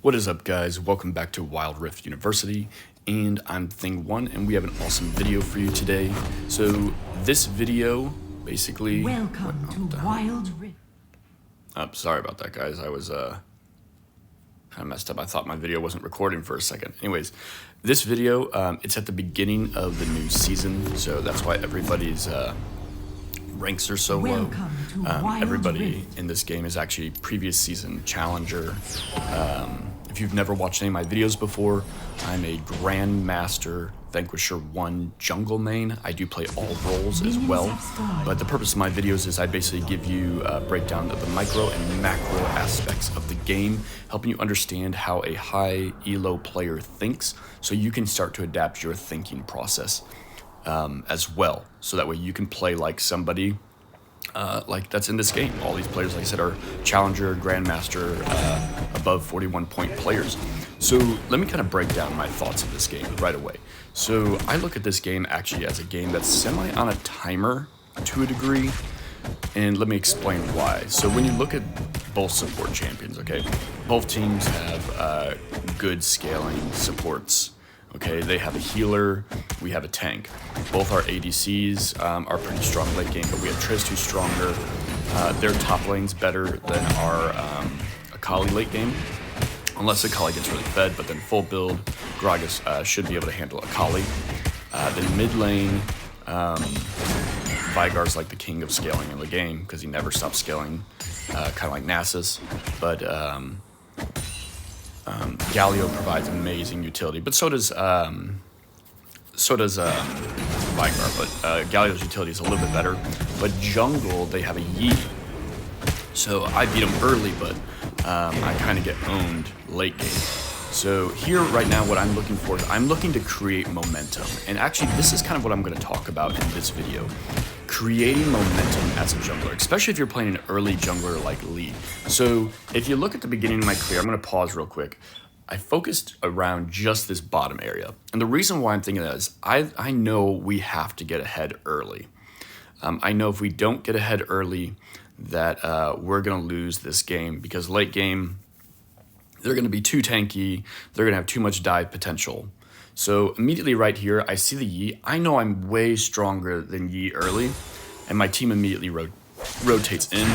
What is up, guys? Welcome back to Wild Rift University, and I'm Thing1, and we have an awesome video for you today. So this video, basically... Welcome to Wild Rift. Sorry about that, guys. I was kind of messed up. I thought my video wasn't recording for a second. Anyways, this video, it's at the beginning of the new season, so that's why everybody's ranks are so low. Everybody in this game is actually previous season challenger. If you've never watched any of my videos before, I'm a Grandmaster Vanquisher 1 jungle main. I do play all roles as well, but the purpose of my videos is I basically give you a breakdown of the micro and macro aspects of the game, helping you understand how a high elo player thinks, so you can start to adapt your thinking process as well, so that way you can play like somebody like that's in this game. All these players, like I said, are challenger, grandmaster, above 41 point players. So let me kind of break down my thoughts of this game right away. So I look at this game actually as a game that's semi on a timer to a degree, and let me explain why. So when you look at both support champions, okay, both teams have good scaling supports. Okay, they have a healer, we have a tank. Both our ADCs are pretty strong late game, but we have Trist who's stronger. Their top lane's better than our Akali late game, unless Akali gets really fed, but then full build, Gragas should be able to handle Akali. Then mid lane, Veigar's like the king of scaling in the game, because he never stops scaling, kind of like Nasus, but Galio provides amazing utility, but so does Veigar, but Galio's utility is a little bit better. But jungle, they have a Yi, so I beat him early, but I kind of get owned late game. So here right now what I'm looking for is I'm looking to create momentum, and actually this is kind of what I'm going to talk about in this video. Creating momentum as a jungler, especially if you're playing an early jungler like Lee. So if you look at the beginning of my clear, I'm going to pause real quick. I focused around just this bottom area. And the reason why I'm thinking that is I know we have to get ahead early. I know if we don't get ahead early that we're going to lose this game, because late game, they're going to be too tanky. They're going to have too much dive potential. So immediately right here, I see the Yi. I know I'm way stronger than Yi early, and my team immediately rotates in.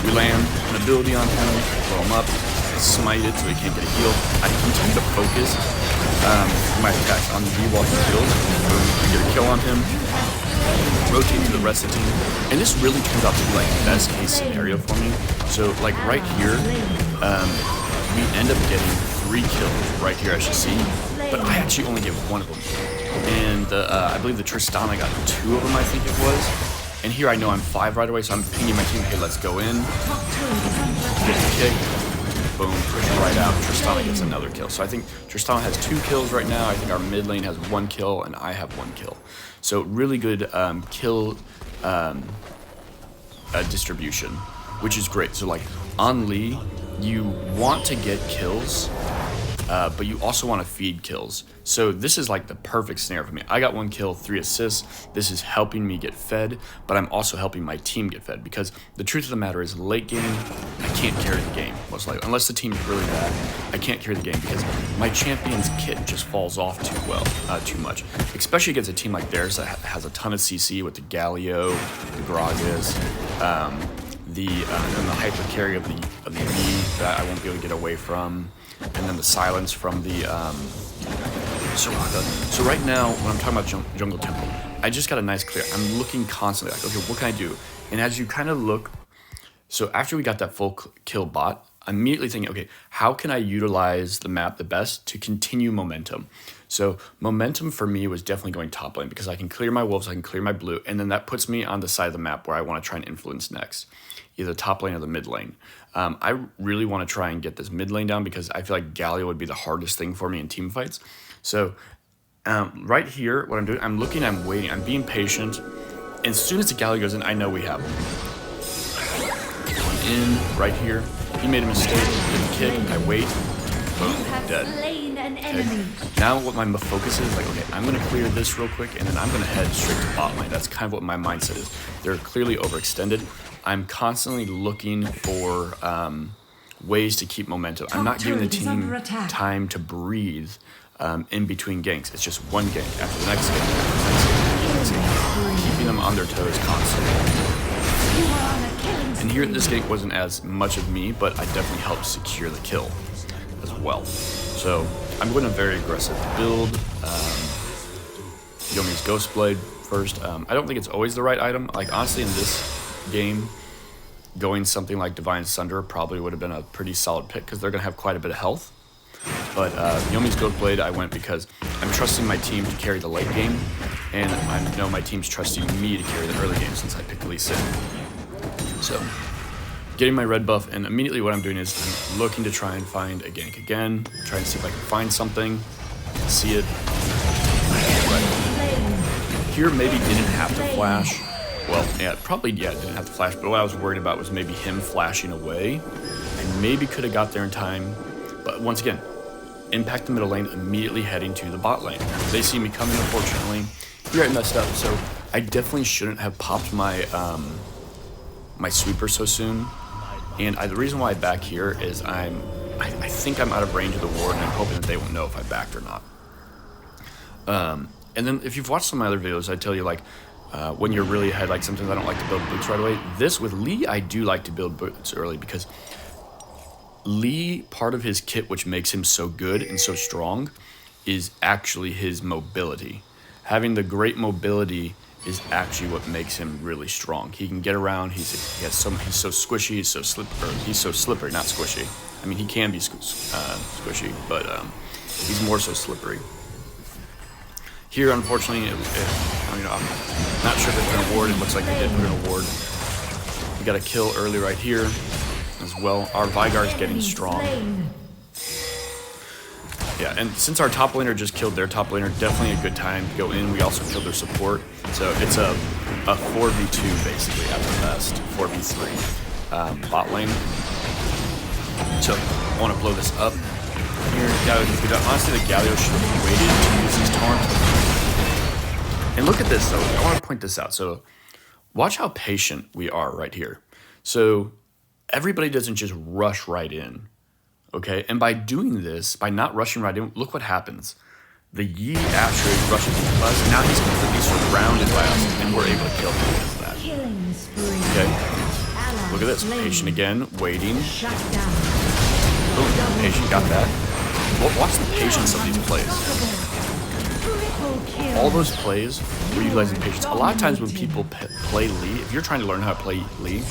We land an ability on him, blow him up, smite it so he can't get a heal. I continue to focus my attacks on the Yi while he heals. Boom, we get a kill on him. Rotate to the rest of the team, and this really turns out to be like the best case scenario for me. So like right here, we end up getting 3 kills right here, as you see, but I actually only get 1 of them. And I believe the Tristana got 2 of them, I think it was. And here I know I'm 5 right away, so I'm pinging my team, hey, let's go in. Get the kick. Boom, push it right out. Tristana gets another kill. So I think Tristana has 2 kills right now. I think our mid lane has 1 kill, and I have 1 kill. So really good kill distribution, which is great. So like on Lee, you want to get kills, but you also want to feed kills. So this is like the perfect scenario for me. I got 1 kill, 3 assists. This is helping me get fed, but I'm also helping my team get fed, because the truth of the matter is late game, I can't carry the game, most likely. Unless the team is really bad, I can't carry the game because my champion's kit just falls off too much. Especially against a team like theirs that has a ton of CC with the Galio, the Gragas, and the hyper carry of the Yi that I won't be able to get away from, and then the silence from the Soraka. So right now, when I'm talking about Jungle Temple, I just got a nice clear. I'm looking constantly like, okay, what can I do? And as you kind of look, so after we got that full kill bot, I'm immediately thinking, okay, how can I utilize the map the best to continue momentum? So momentum for me was definitely going top lane, because I can clear my wolves, I can clear my blue, and then that puts me on the side of the map where I want to try and influence next, either top lane or the mid lane. I really want to try and get this mid lane down, because I feel like Galio would be the hardest thing for me in team fights. So right here, what I'm doing, I'm looking, I'm waiting, I'm being patient. And as soon as the Galio goes in, I know we have him. One in, right here. He made a mistake, did the kick, I wait, boom, dead. Okay. Now what my focus is, like, okay, I'm going to clear this real quick, and then I'm going to head straight to bot lane. That's kind of what my mindset is. They're clearly overextended. I'm constantly looking for ways to keep momentum. I'm not giving the turret is under team attack. time to breathe in between ganks. It's just one gank after the next gank, after the next gank, after the next gank, keeping them on their toes constantly. You are on a killing And here, this gank wasn't as much of me, but I definitely helped secure the kill as well. So I'm going a very aggressive build. Yomi's Ghostblade first. I don't think it's always the right item. Like, honestly, in this game, going something like Divine Sunder probably would have been a pretty solid pick because they're going to have quite a bit of health. But Yomi's Ghostblade, I went because I'm trusting my team to carry the late game, and I know my team's trusting me to carry the early game since I picked Lee Sin. So, getting my red buff, and immediately what I'm doing is I'm looking to try and find a gank again, trying to see if I can find something, see it. Here, maybe didn't have to flash. Well, yeah, probably, didn't have to flash, but what I was worried about was maybe him flashing away. I maybe could have got there in time, but once again, impact the middle lane, immediately heading to the bot lane. They see me coming, unfortunately. Here I messed up, so I definitely shouldn't have popped my my sweeper so soon. And the reason why I back here is I think I'm out of range of the ward, and I'm hoping that they won't know if I backed or not. And then if you've watched some of my other videos, I tell you, like, when you're really ahead, like, sometimes I don't like to build boots right away. This, with Lee, I do like to build boots early because Lee, part of his kit, which makes him so good and so strong, is actually his mobility. Having the great mobility is actually what makes him really strong. He can get around. He's so squishy. He's so slippery. He's so slippery, not squishy. I mean, he can be squishy, but he's more so slippery. Here, unfortunately, I'm not sure if it's an award. It looks like they did put an award. We got a kill early right here as well. Our Veigar's getting strong. Yeah, and since our top laner just killed their top laner, definitely a good time to go in. We also killed their support. So it's a 4v2 basically at the best, 4v3 bot lane. So I want to blow this up. Here, honestly, the Galio should have waited to use his taunt. And look at this, though. I want to point this out. So watch how patient we are right here. So everybody doesn't just rush right in, okay? And by doing this, by not rushing right in, look what happens. The Yi actually rushes into us. Now he's completely surrounded by us, and we're able to kill him because of that. Okay? Look at this. Patient again, waiting. Boom. Patient got that. Watch the patience of these plays. All those plays were utilizing patience. A lot of times when people play Lee, if you're trying to learn how to play Lee,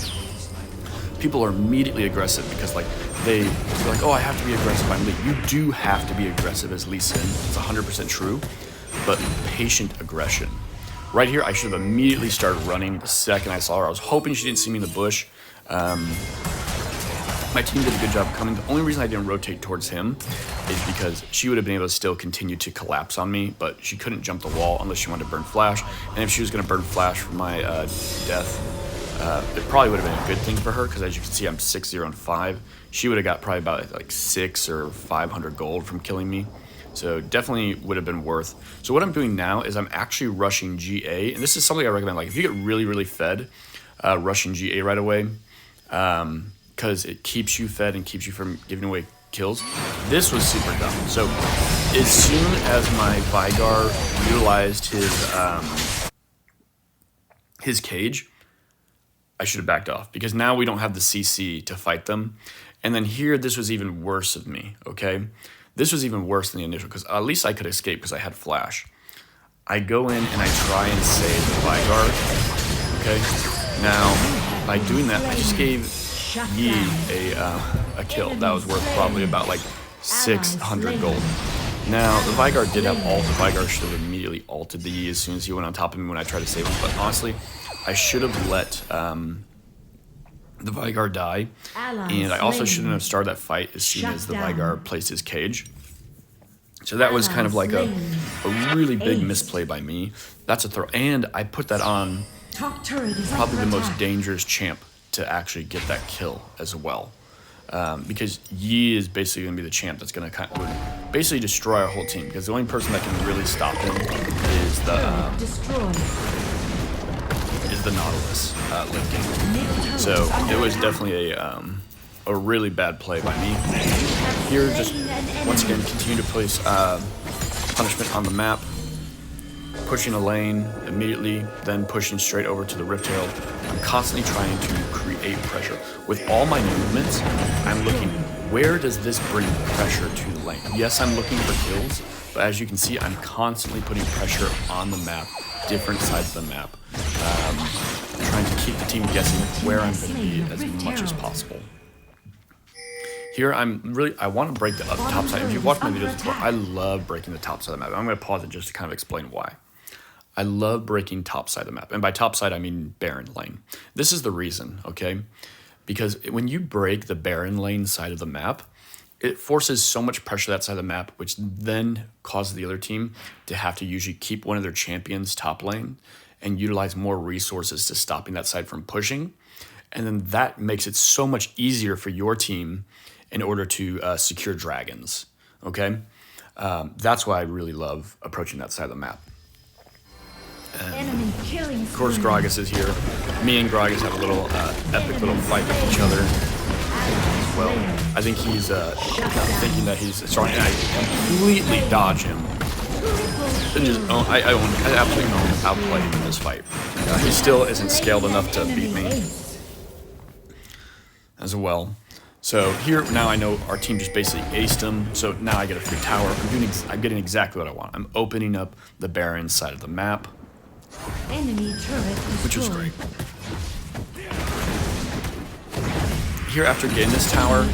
people are immediately aggressive because they're like, oh, I have to be aggressive. I'm Lee. You do have to be aggressive as Lee Sin. It's 100% true, but patient aggression. Right here, I should have immediately started running the second I saw her. I was hoping she didn't see me in the bush. My team did a good job coming. The only reason I didn't rotate towards him is because she would have been able to still continue to collapse on me, but she couldn't jump the wall unless she wanted to burn flash. And if she was going to burn flash for my death, it probably would have been a good thing for her because, as you can see, I'm 6-0 and 5. She would have got probably about like 600 or 500 gold from killing me. So definitely would have been worth. So what I'm doing now is I'm actually rushing GA, and this is something I recommend. Like, if you get really, really fed, rushing GA right away, because it keeps you fed and keeps you from giving away kills. This was super dumb. So as soon as my Veigar utilized his cage, I should have backed off because now we don't have the CC to fight them. And then here, this was even worse of me, okay? This was even worse than the initial because at least I could escape because I had flash. I go in and I try and save the Veigar, okay? Now, by doing that, I just gave Yi a kill. That was worth probably about like 600 gold. Now, the Veigar did have ult. The Veigar should have immediately ulted the Yi as soon as he went on top of me when I tried to save him. But honestly, I should have let the Veigar die. And I also shouldn't have started that fight as soon as the Veigar placed his cage. So that was kind of like a really big misplay by me. That's a throw. And I put that on probably the most dangerous champ to actually get that kill as well. Because Yi is basically going to be the champ that's going to basically destroy our whole team. Because the only person that can really stop him is the Nautilus late game. So it was definitely a really bad play by me. Here, just once again, continue to place punishment on the map, pushing a lane immediately, then pushing straight over to the Rift Herald. I'm constantly trying to create pressure. With all my movements, I'm looking, where does this bring pressure to the lane? Yes, I'm looking for kills, but as you can see, I'm constantly putting pressure on the map, different sides of the map, trying to keep the team guessing where I'm going to be as much as possible. Here, I want to break the top side. If you've watched my videos before, I love breaking the top side of the map. I'm going to pause it just to kind of explain why. I love breaking top side of the map. And by top side, I mean Baron lane. This is the reason, okay? Because when you break the Baron lane side of the map, it forces so much pressure to that side of the map, which then causes the other team to have to usually keep one of their champions top lane and utilize more resources to stopping that side from pushing. And then that makes it so much easier for your team in order to secure dragons, okay? That's why I really love approaching that side of the map. Enemy killing. Of course, Gragas is here. Me and Gragas have a little epic little fight with each other. Well, I think he's thinking that he's strong, and I completely dodge him. And just, I absolutely outplay him in this fight. He still isn't scaled enough to beat me as well. So here, now I know our team just basically aced him, so now I get a free tower. I'm getting exactly what I want. I'm opening up the Baron side of the map, Enemy turret which was great. Here, after getting this tower,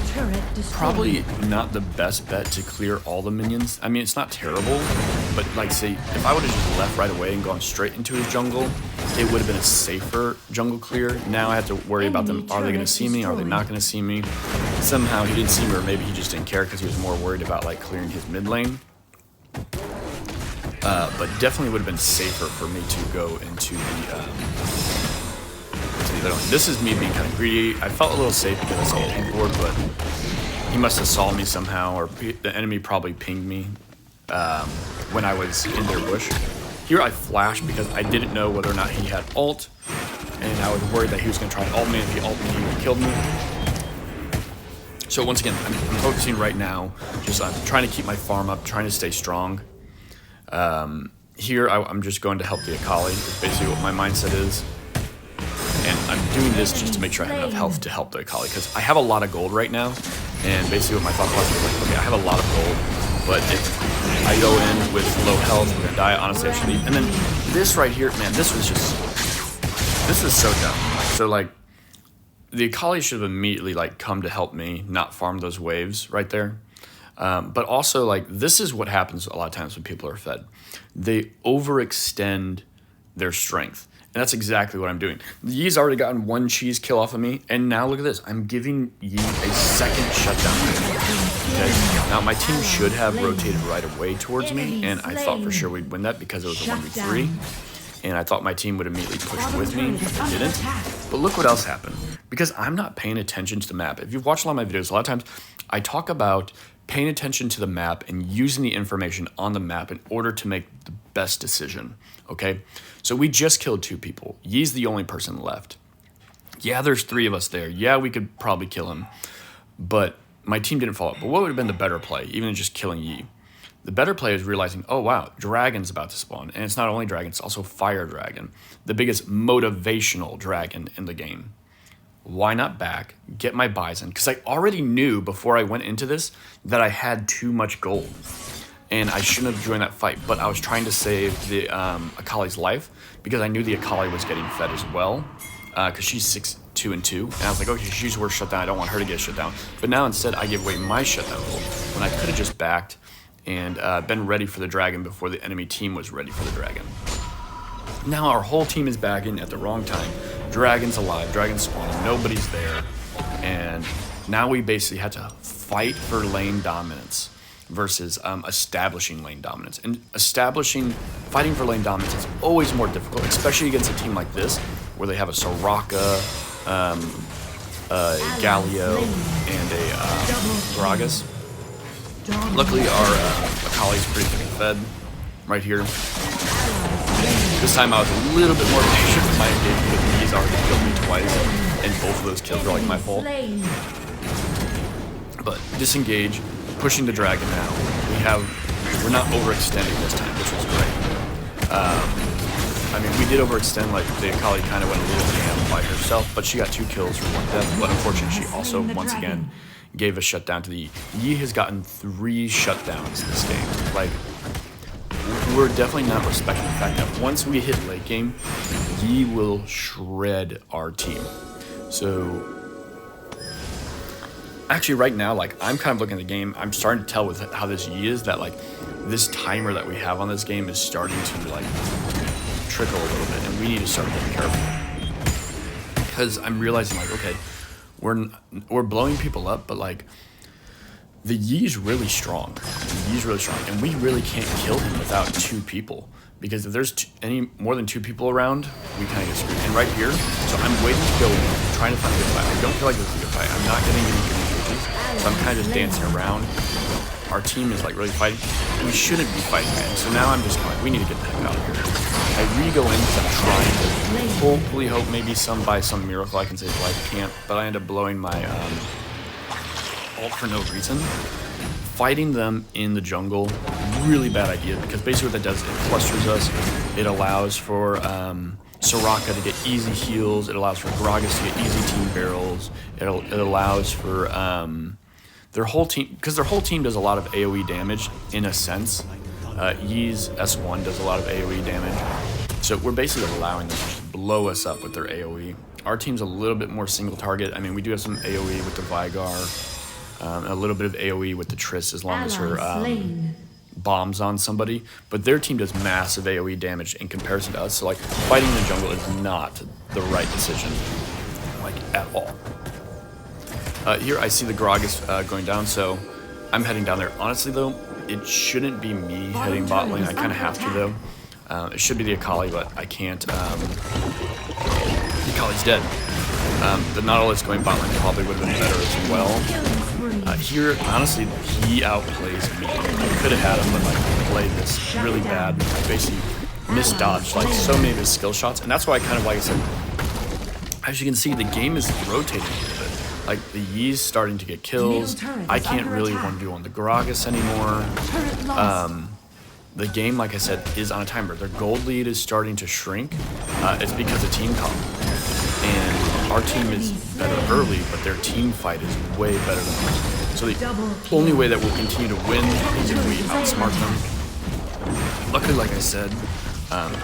probably not the best bet to clear all the minions. I mean, it's not terrible, but like, say, if I would have just left right away and gone straight into his jungle, it would have been a safer jungle clear. Now I have to worry about them. Are they going to see me? Are they not going to see me? Somehow he didn't see me, or maybe he just didn't care because he was more worried about like clearing his mid lane. But definitely would have been safer for me to go into the other one. This is me being kind of greedy. I felt a little safe because I saw the ping board, but he must have saw me somehow, or the enemy probably pinged me when I was in their bush. Here I flashed because I didn't know whether or not he had ult, and I was worried that he was going to try and ult me. If he ult me, he would have killed me. So once again, I'm focusing right now, just on trying to keep my farm up, trying to stay strong. Here I'm just going to help the Akali, is basically what my mindset is. And I'm doing this just to make sure I have enough health to help the Akali, because I have a lot of gold right now, and basically what my thought process is like, okay, I have a lot of gold, but if I go in with low health, we're gonna die. Honestly, I should leave. And then this right here, man, this was so dumb. So like, the Akali should have immediately like come to help me, not farm those waves right there. But also, like, this is what happens a lot of times when people are fed. They overextend their strength. And that's exactly what I'm doing. Yi's already gotten one cheese kill off of me, and now look at this. I'm giving Yi a second shutdown. Okay? Now, my team should have rotated right away towards me, and I thought for sure we'd win that because it was a 1v3. And I thought my team would immediately push with me. It didn't. But look what else happened. Because I'm not paying attention to the map. If you've watched a lot of my videos, a lot of times I talk about paying attention to the map and using the information on the map in order to make the best decision, okay? So we just killed 2 people. Yi's the only person left. Yeah, there's 3 of us there. Yeah, we could probably kill him, but my team didn't follow up. But what would have been the better play, even than just killing Yi? The better play is realizing, oh wow, dragon's about to spawn. And it's not only dragon, it's also fire dragon, the biggest motivational dragon in the game. Why not back, get my Bison? Because I already knew before I went into this that I had too much gold. And I shouldn't have joined that fight, but I was trying to save the Akali's life because I knew the Akali was getting fed as well. Because she's 6-2-2. And I was like, okay, she's worth shutdown. I don't want her to get shut down. But now instead, I give away my shutdown gold when I could have just backed and been ready for the dragon before the enemy team was ready for the dragon. Now our whole team is backing at the wrong time. Dragon's alive, dragon's spawning, nobody's there. And now we basically had to fight for lane dominance versus establishing lane dominance. And fighting for lane dominance is always more difficult, especially against a team like this, where they have a Soraka, a Galio, and a Gragas. Luckily, our Akali's pretty getting fed right here. This time I was a little bit more patient with my engagement, but he's already killed me twice. and both of those kills were like my fault. Slain. But disengage, pushing the dragon now. We're not overextending this time, which was great. I mean, we did overextend, like the Akali kind of went a little ham by herself, but she got 2 kills for 1 death. But unfortunately, she also, once again, gave a shutdown to the Yi. Yi has gotten 3 shutdowns this game. Like, we're definitely not respecting the fact that once we hit late game, Yi will shred our team. So, actually right now, like, I'm kind of looking at the game, I'm starting to tell with how this Yi is that, like, this timer that we have on this game is starting to, like, trickle a little bit, and we need to start getting careful. Because I'm realizing, like, okay, we're blowing people up, but, like, the Yi's really strong. The Yi's really strong, and we really can't kill him without 2 people. Because if there's any more than 2 people around, we kind of get screwed. And right here, so I'm waiting to go in, trying to find a good fight. I don't feel like this is a good fight. I'm not getting any good engages, so I'm kind of just dancing around. Our team is like really fighting. We shouldn't be fighting, man. So now I'm just kind of like, we need to get the heck out of here. I re-go in because I'm trying to hopefully hope maybe by some miracle I can save life. Can't, but I end up blowing my ult for no reason. Fighting them in the jungle, really bad idea, because basically what that does, it clusters us. It allows for Soraka to get easy heals. It allows for Gragas to get easy team barrels. It allows for their whole team, because their whole team does a lot of AoE damage in a sense. Yi's S1 does a lot of AoE damage. So we're basically allowing them to just blow us up with their AoE. Our team's a little bit more single target. I mean, we do have some AoE with the Veigar. A little bit of AoE with the Triss as long as her bombs on somebody. But their team does massive AoE damage in comparison to us. So, like, fighting in the jungle is not the right decision, like, at all. Here I see the Gragas going down, so I'm heading down there. Honestly, though, it shouldn't be me heading bot lane. I kind of have to, though. It should be the Akali, but I can't. The Akali's dead. The Nautilus going bot lane probably would have been better as well. Here, honestly, he outplays me. I could have had him, but, like, played this really bad. Basically, misdodged, like, so many of his skill shots. And that's why I kind of, like I said, as you can see, the game is rotating a little bit. Like, the Yi's starting to get kills. I can't really want to do on the Gragas anymore. The game, like I said, is on a timer. Their gold lead is starting to shrink. It's because of team comp. And our team is better early, but their team fight is way better than ours. So the only way that we'll continue to win is if we outsmart them. Luckily, like I said,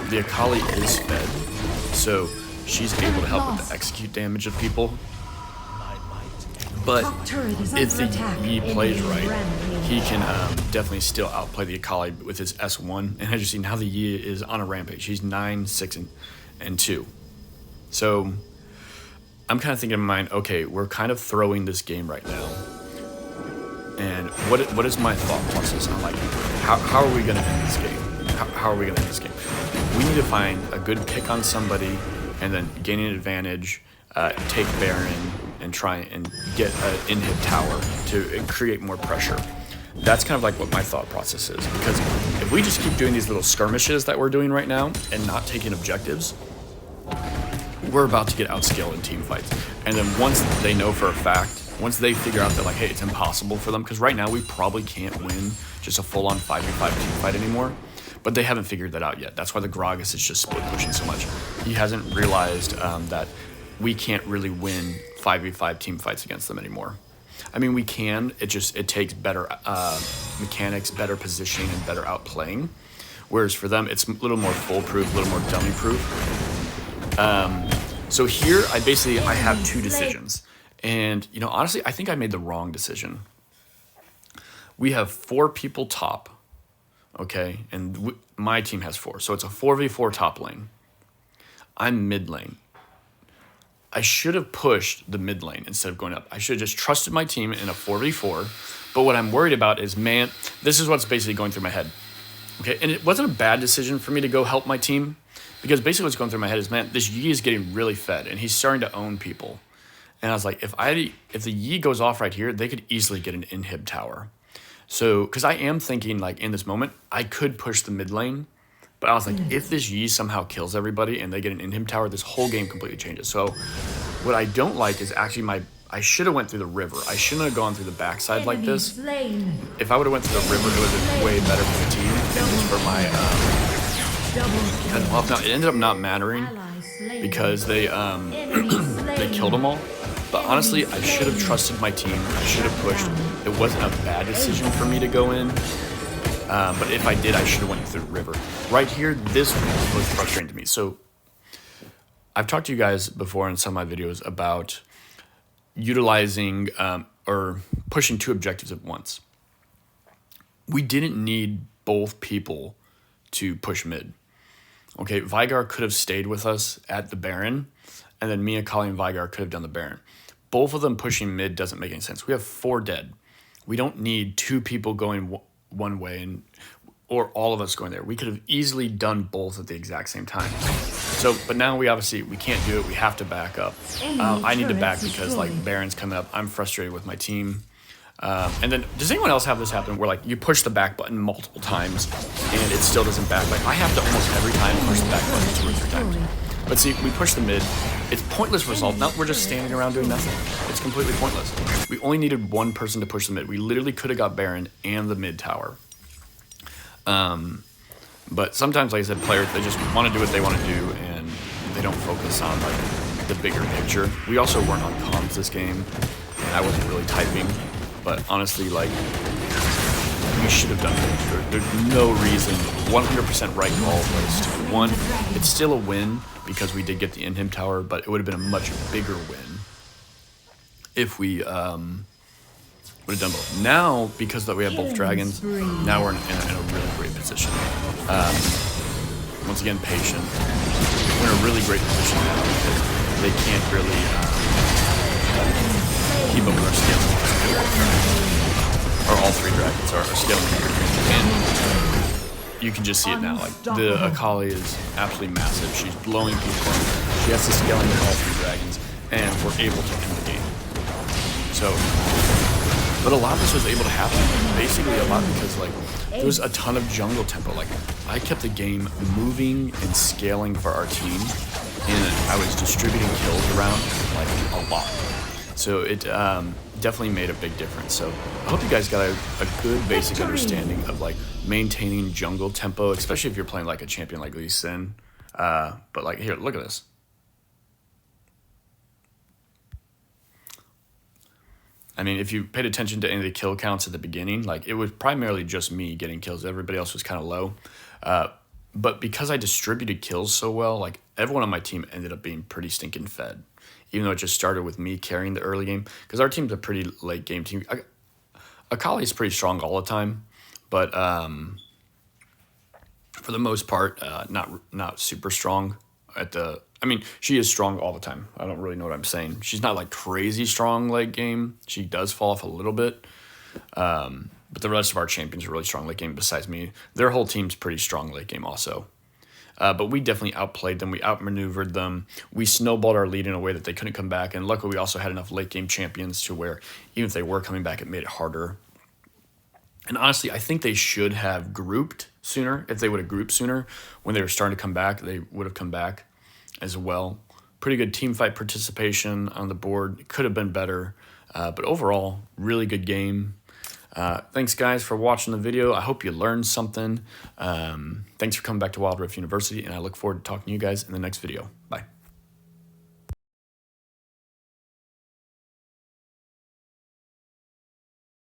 the Akali is fed, so she's able to help with the execute damage of people. But if the Yi plays right, he can definitely still outplay the Akali with his S1. And as you see, now the Yi is on a rampage. He's 9, 6, and 2. So I'm kind of thinking in my mind, okay, we're kind of throwing this game right now. And what is my thought process on, like, how are we going to end this game? How are we going to end this game? We need to find a good pick on somebody and then gain an advantage, take Baron, and try and get an inhib tower to create more pressure. That's kind of like what my thought process is. Because if we just keep doing these little skirmishes that we're doing right now and not taking objectives, we're about to get outscaled in team fights. And then once they know for a fact, once they figure out that, like, hey, it's impossible for them, because right now we probably can't win just a full-on 5v5 team fight anymore, but they haven't figured that out yet. That's why the Gragas is just split pushing so much. He hasn't realized that we can't really win 5v5 team fights against them anymore. I mean, we can, it takes better mechanics, better positioning, and better outplaying. Whereas for them, it's a little more foolproof, a little more dummy-proof. So here, I have 2 decisions. And, you know, honestly, I think I made the wrong decision. We have 4 people top, okay? And my team has 4. So it's a 4v4 top lane. I'm mid lane. I should have pushed the mid lane instead of going up. I should have just trusted my team in a 4v4. But what I'm worried about is, man, this is what's basically going through my head. Okay, and it wasn't a bad decision for me to go help my team. Because basically what's going through my head is, man, this Yi is getting really fed. And he's starting to own people. And I was like, if the Yi goes off right here, they could easily get an inhib tower. So, because I am thinking, like, in this moment, I could push the mid lane. But I was like, if this Yi somehow kills everybody and they get an inhib tower, this whole game completely changes. So What I don't like is actually I should have went through the river. I shouldn't have gone through the backside like Enemy this. slain. If I would have went through the river, it would have been way better for the team and just for my Double kill. well, now it ended up not mattering Ally slain. because they Enemy slain. they killed them all. But honestly, I should have trusted my team. I should have pushed. It wasn't a bad decision for me to go in. But if I did, I should have went through the river. Right here, this was frustrating to me. So I've talked to you guys before in some of my videos about utilizing or pushing 2 objectives at once. We didn't need both people to push mid. Okay, Veigar could have stayed with us at the Baron, and then me, Akali, and Veigar could have done the Baron. Both of them pushing mid doesn't make any sense. We have 4 dead. We don't need 2 people going one way or all of us going there. We could have easily done both at the exact same time. So, but now we can't do it. We have to back up. I need to back because like Baron's coming up. I'm frustrated with my team. And then, does anyone else have this happen where like you push the back button multiple times and it still doesn't back? Like I have to almost every time push the back button 2 or 3 times. But see, we push the mid. It's pointless result. Now we're just standing around doing nothing. It's completely pointless. We only needed 1 person to push the mid. We literally could have got Baron and the mid tower. But sometimes, like I said, players, they just want to do what they want to do and they don't focus on like the bigger picture. We also weren't on comms this game and I wasn't really typing. But honestly, like, we should have done it. There's no reason. 100% right call was to 1. It's still a win because we did get the in-him tower, but it would have been a much bigger win if we would have done both. Now, because that we have both dragons, now we're in a really great position. Once again, patient. We're in a really great position now because they can't really keep up with our scaling. Or all 3 dragons are scaling. And you can just see it now. Like the Akali is absolutely massive. She's blowing people up. She has to scale into all 3 dragons, and we're able to end the game. So, but a lot of this was able to happen basically a lot because like there was a ton of jungle tempo. Like I kept the game moving and scaling for our team, and I was distributing kills around like a lot. So it definitely made a big difference. So I hope you guys got a good basic understanding of like maintaining jungle tempo, especially if you're playing like a champion like Lee Sin. But like here, look at this. I mean, if you paid attention to any of the kill counts at the beginning, like it was primarily just me getting kills. Everybody else was kind of low. But because I distributed kills so well, like everyone on my team ended up being pretty stinking fed. Even though it just started with me carrying the early game. Because our team's a pretty late game team. Akali's pretty strong all the time. But for the most part, not super strong at the... I mean, she is strong all the time. I don't really know what I'm saying. She's not like crazy strong late game. She does fall off a little bit. But the rest of our champions are really strong late game besides me. Their whole team's pretty strong late game also. But we definitely outplayed them. We outmaneuvered them. We snowballed our lead in a way that they couldn't come back. And luckily, we also had enough late game champions to where even if they were coming back, it made it harder. And honestly, I think they should have grouped sooner. If they would have grouped sooner when they were starting to come back, they would have come back as well. Pretty good team fight participation on the board. It could have been better. But overall, really good game. Thanks, guys, for watching the video. I hope you learned something. Thanks for coming back to Wild Rift University, and I look forward to talking to you guys in the next video. Bye.